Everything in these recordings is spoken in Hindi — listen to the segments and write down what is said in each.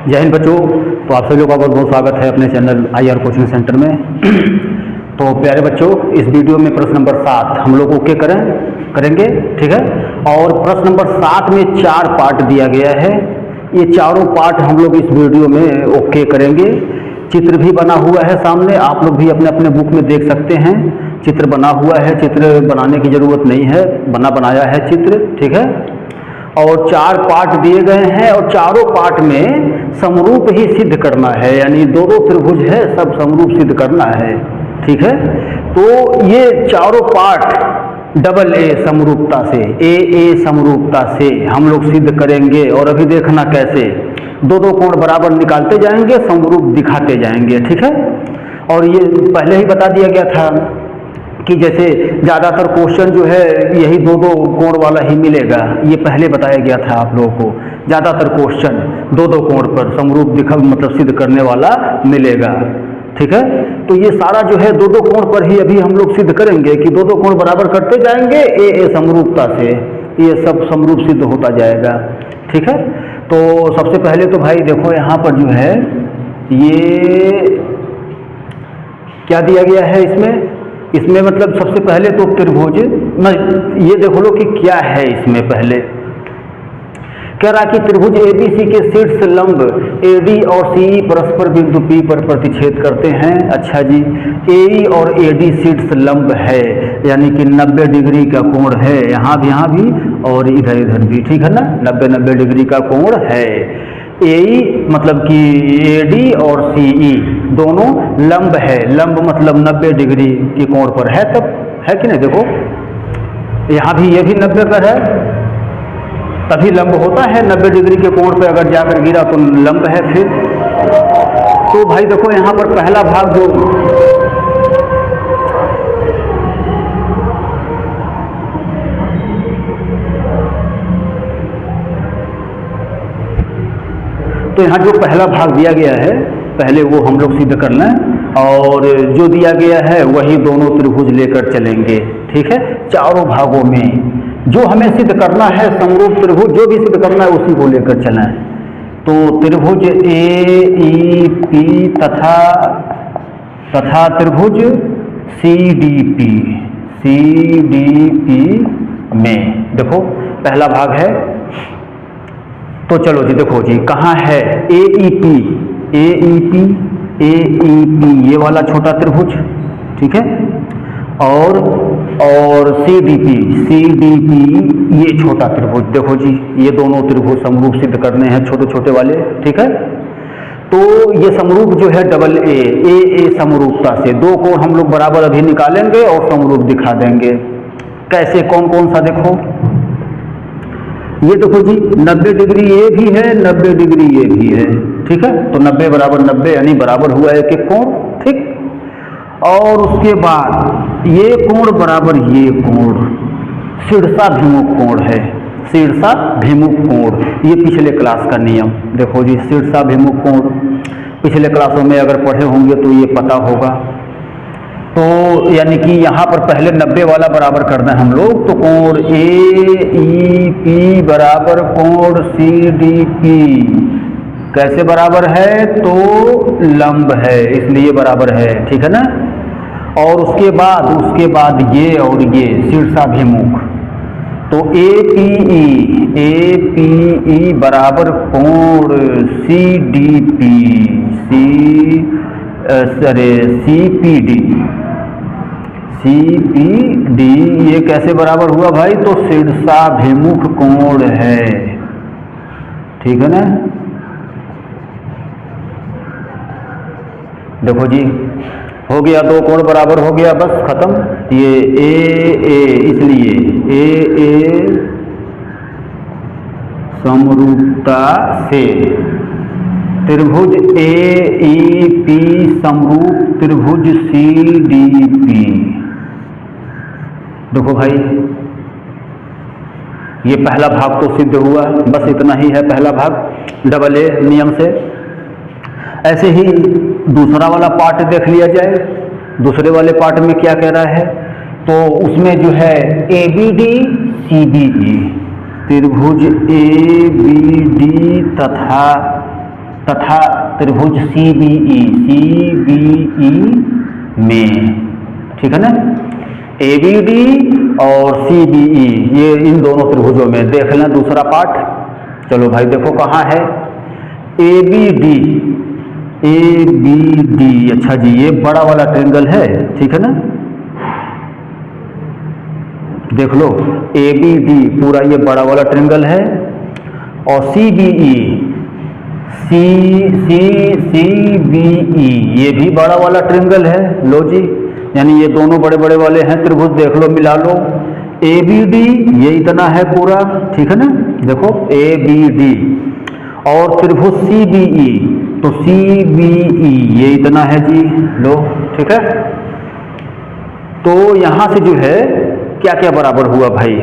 जय हिंद बच्चों। तो आप सभी लोगों का बहुत बहुत स्वागत है अपने चैनल IR कोचिंग सेंटर में। तो प्यारे बच्चों, इस वीडियो में प्रश्न नंबर 7 हम लोग ओके करेंगे, ठीक है। और प्रश्न नंबर 7 में 4 पार्ट दिया गया है। ये चारों पार्ट हम लोग इस वीडियो में ओके करेंगे। चित्र भी बना हुआ है सामने, आप लोग भी अपने अपने बुक में देख सकते हैं। चित्र बना हुआ है, चित्र बनाने की ज़रूरत नहीं है, बनाया है चित्र, ठीक है। और 4 पार्ट दिए गए हैं और चारों पार्ट में समरूप ही सिद्ध करना है, यानी दो त्रिभुज है, सब समरूप सिद्ध करना है, ठीक है। तो ये चारों पार्ट डबल ए समरूपता से, ए समरूपता से हम लोग सिद्ध करेंगे। और अभी देखना कैसे दो कोण बराबर निकालते जाएंगे, समरूप दिखाते जाएंगे, ठीक है। और ये पहले ही बता दिया गया था कि जैसे ज़्यादातर क्वेश्चन जो है यही दो कोण वाला ही मिलेगा। ये पहले बताया गया था आप लोगों को, ज़्यादातर क्वेश्चन दो कोण पर समरूप मतलब सिद्ध करने वाला मिलेगा, ठीक है। तो ये सारा जो है दो कोण पर ही अभी हम लोग सिद्ध करेंगे कि दो कोण बराबर करते जाएंगे ए समरूपता से, ये सब समरूप सिद्ध होता जाएगा, ठीक है। तो सबसे पहले तो भाई देखो यहाँ पर जो है ये क्या दिया गया है इसमें मतलब सबसे पहले तो त्रिभुज, ये देखो लो कि क्या है इसमें। पहले कह रहा कि त्रिभुज ABC के शीर्ष लंब AD और CE परस्पर बिंदु P पर प्रतिच्छेद करते हैं। अच्छा जी, AE और AD शीर्ष लंब है, यानी कि 90 डिग्री का कोण है, यहाँ भी और इधर भी, ठीक है ना। 90 डिग्री का कोण है। AE मतलब कि AD और CE दोनों लंब है, लंब मतलब 90 डिग्री के कोण पर है, तब है कि नहीं। देखो यहाँ भी ये भी 90 पर है, तभी लंब होता है। 90 डिग्री के कोण पे अगर जाकर गिरा तो लंब है फिर। तो भाई देखो यहाँ पर पहला भाग जो तो यहाँ जो पहला भाग दिया गया है पहले वो हम लोग सिद्ध करना है, और जो दिया गया है वही दोनों त्रिभुज लेकर चलेंगे, ठीक है। चारों भागों में जो हमें सिद्ध करना है समरूप त्रिभुज जो भी सिद्ध करना है उसी को लेकर चलना है। तो त्रिभुज AEP तथा त्रिभुज CDP में देखो पहला भाग है। तो चलो जी देखो जी कहाँ है AEP ये वाला छोटा त्रिभुज, ठीक है। और CDP ये छोटा त्रिभुज, देखो जी ये दोनों त्रिभुज समरूप सिद्ध करने हैं, छोटे छोटे वाले, ठीक है। तो ये समरूप जो है डबल ए समरूपता से दो कोण हम लोग बराबर अभी निकालेंगे और समरूप दिखा देंगे। कैसे, कौन सा देखो, ये देखो जी 90 डिग्री ये भी है, 90 डिग्री ये भी है, ठीक है। तो 90 बराबर 90 यानी बराबर हुआ एक कोण, ठीक। और उसके बाद ये कोण बराबर ये कोण शीर्षाभिमुख कोण है, शीर्षाभिमुख कोण। ये पिछले क्लास का नियम देखो जी, शीर्षाभिमुख कोण पिछले क्लासों में अगर पढ़े होंगे तो ये पता होगा। तो यानी कि यहाँ पर पहले 90 वाला बराबर करना है हम लोग। तो कोण AEP बराबर कोण CDP कैसे बराबर है, तो लंब है इसलिए बराबर है, ठीक है ना। और उसके बाद ये और ये शीर्षाभिमुख, तो APE बराबर कोण CPD ये कैसे बराबर हुआ भाई, तो शीर्षाभिमुख कोण है, ठीक है ना। देखो जी हो गया, दो कोण बराबर हो गया, बस खत्म। ये इसलिए A समरूपता से त्रिभुज AEP समरूप त्रिभुज CDP। देखो भाई ये पहला भाग तो सिद्ध हुआ, बस इतना ही है पहला भाग डबल ए नियम से। ऐसे ही दूसरा वाला पार्ट देख लिया जाए। दूसरे वाले पार्ट में क्या कह रहा है, तो उसमें जो है ABD CBE त्रिभुज ABD तथा तथा त्रिभुज CBE में, ठीक है ना, ABD और CBE ये इन दोनों त्रिभुजों में। देख लें दूसरा पार्ट। चलो भाई देखो कहाँ है ABD। अच्छा जी, ये बड़ा वाला ट्रायंगल है, ठीक है ना, देख लो ABD पूरा ये बड़ा वाला ट्रायंगल है, और CBE ये भी बड़ा वाला ट्रायंगल है। लो जी, यानी ये दोनों बड़े बड़े वाले हैं त्रिभुज, देख लो मिला लो। ABD ये इतना है पूरा, ठीक है ना, देखो ABD, और त्रिभुज CBE, तो CBE ये इतना है जी, लो ठीक है। तो यहां से जो है क्या क्या बराबर हुआ भाई,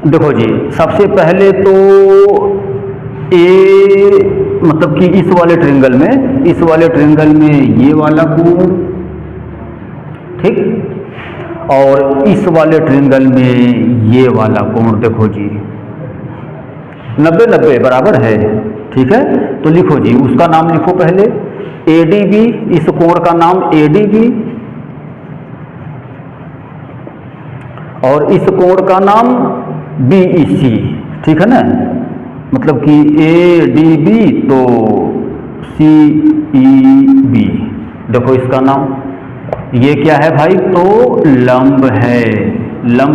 देखो जी, सबसे पहले तो मतलब कि इस वाले ट्रायंगल में ये वाला कोण, ठीक, और इस वाले ट्रायंगल में ये वाला कोण, देखो जी 90-90 बराबर है, ठीक है। तो लिखो जी, उसका नाम लिखो पहले ADB, इस कोण का नाम ADB, और इस कोण का नाम BEC, ठीक है ना, मतलब कि ADB तो CEB, देखो इसका नाम, ये क्या है भाई, तो लंब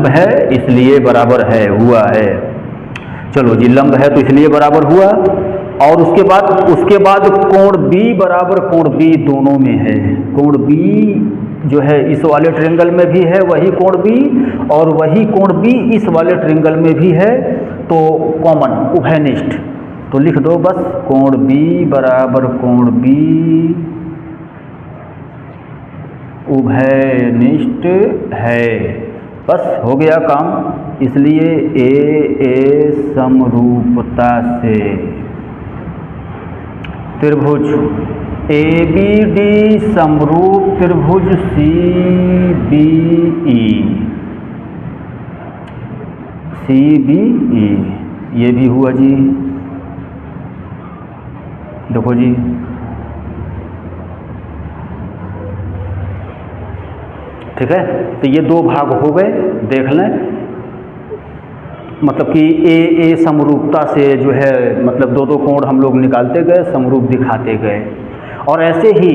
है, इसलिए बराबर है, हुआ है। चलो जी, लंब है तो इसलिए बराबर हुआ। और उसके बाद कोण B बराबर कोण B दोनों में है। कोण B जो है इस वाले ट्रायंगल में भी है वही कोण B, और वही कोण B इस वाले ट्रायंगल में भी है, तो कॉमन उभयनिष्ठ। तो लिख दो बस, कोण B बराबर कोण B उभयनिष्ठ है, बस हो गया काम। इसलिए ए समरूपता से त्रिभुज ABD समरूप त्रिभुज CBE ये भी हुआ जी, देखो जी, ठीक है। तो ये दो भाग हो गए, देख लें, मतलब कि ए समरूपता से जो है, मतलब दो कोण हम लोग निकालते गए, समरूप दिखाते गए, और ऐसे ही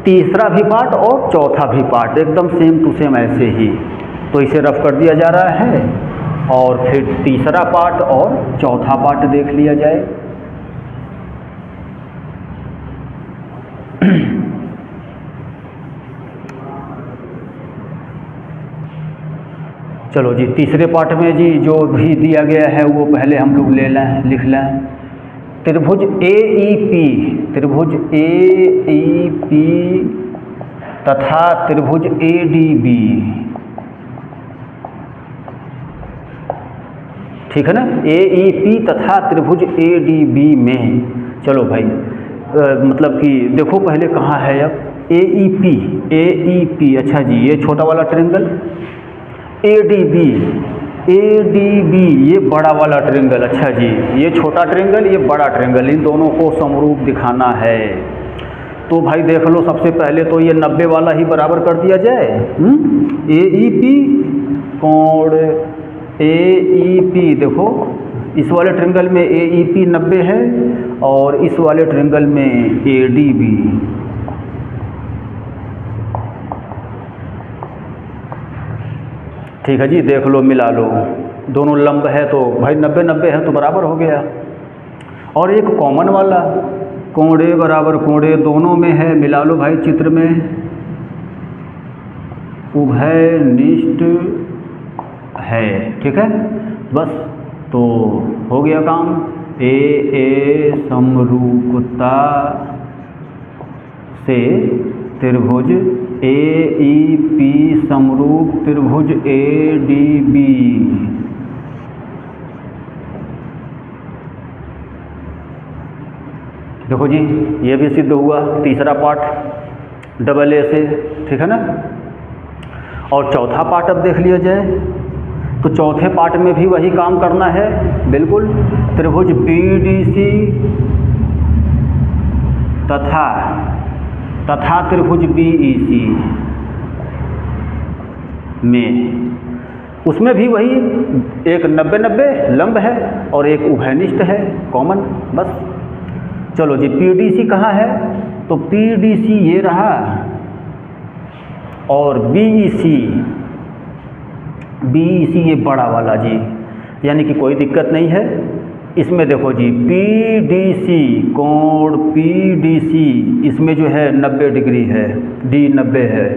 तीसरा भी पार्ट और चौथा भी पार्ट एकदम सेम टू सेम ऐसे ही। तो इसे रफ कर दिया जा रहा है, और फिर तीसरा पार्ट और चौथा पार्ट देख लिया जाए। चलो जी, तीसरे पार्ट में जी जो भी दिया गया है वो पहले हम लोग ले लें, लिख लें। त्रिभुज AEP तथा त्रिभुज ADB, ठीक है ना, AEP तथा त्रिभुज ADB में, चलो भाई मतलब कि देखो पहले कहाँ है अब AEP, अच्छा जी, ये छोटा वाला ट्रायंगल, ADB ये बड़ा वाला ट्रायंगल, अच्छा जी, ये छोटा ट्रायंगल, ये बड़ा ट्रायंगल, इन दोनों को समरूप दिखाना है। तो भाई देख लो, सबसे पहले तो ये 90 वाला ही बराबर कर दिया जाए। AEP कोण AEP, देखो इस वाले ट्रायंगल में AEP 90 है, और इस वाले ट्रायंगल में ADB, ठीक है जी, देख लो मिला लो, दोनों लंब है तो भाई 90-90 है तो बराबर हो गया। और एक कॉमन वाला कोण A बराबर कोण A दोनों में है, मिला लो भाई चित्र में, उभयनिष्ठ है, ठीक है, बस तो हो गया काम। ए समरूपता से त्रिभुज AEP समरूप त्रिभुज ADB, देखो जी ये भी सिद्ध हुआ, तीसरा पार्ट डबल A से, ठीक है ना। और चौथा पार्ट अब देख लिया जाए, तो चौथे पार्ट में भी वही काम करना है बिल्कुल। त्रिभुज BDC तथा त्रिभुज BEC में, उसमें भी वही एक 90-90 लंब है और एक उभयनिष्ठ है कॉमन। बस चलो जी, PDC कहाँ है? तो PDC ये रहा और BEC ये बड़ा वाला जी, यानी कि कोई दिक्कत नहीं है इसमें। देखो जी, PDC कोण PDC इसमें जो है 90 डिग्री है, D 90 है,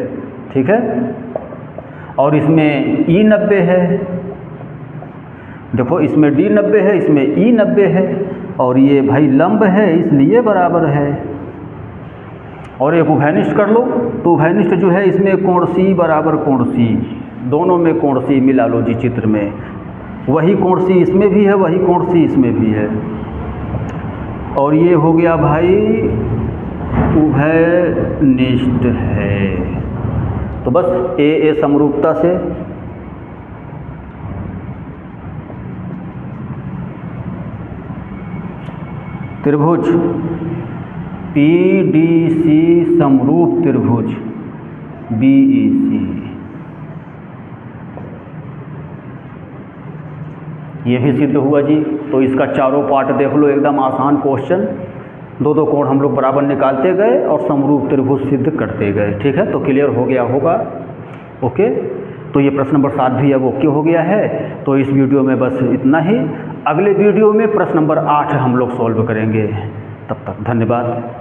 ठीक है, और इसमें E 90 है। देखो इसमें D 90 है, इसमें E 90 है, और ये भाई लंब है इसलिए बराबर है। और एक उभयनिष्ठ कर लो, तो उभयनिष्ठ जो है इसमें कोण C बराबर कोण C, दोनों में कोण C मिला लो जी चित्र में। वही कोण C इसमें भी है, वही कोण C इसमें भी है, और ये हो गया भाई उभयनिष्ठ है। तो बस ए समरूपता से त्रिभुज PDC समरूप त्रिभुज BEC, ये भी सिद्ध हुआ जी। तो इसका चारों पार्ट देख लो, एकदम आसान क्वेश्चन, दो कोण हम लोग बराबर निकालते गए और समरूप त्रिभुज सिद्ध करते गए। ठीक है, तो क्लियर हो गया होगा। ओके, तो ये प्रश्न नंबर 7 भी अब ओके हो गया है। तो इस वीडियो में बस इतना ही। अगले वीडियो में प्रश्न नंबर 8 हम लोग सॉल्व करेंगे। तब तक धन्यवाद।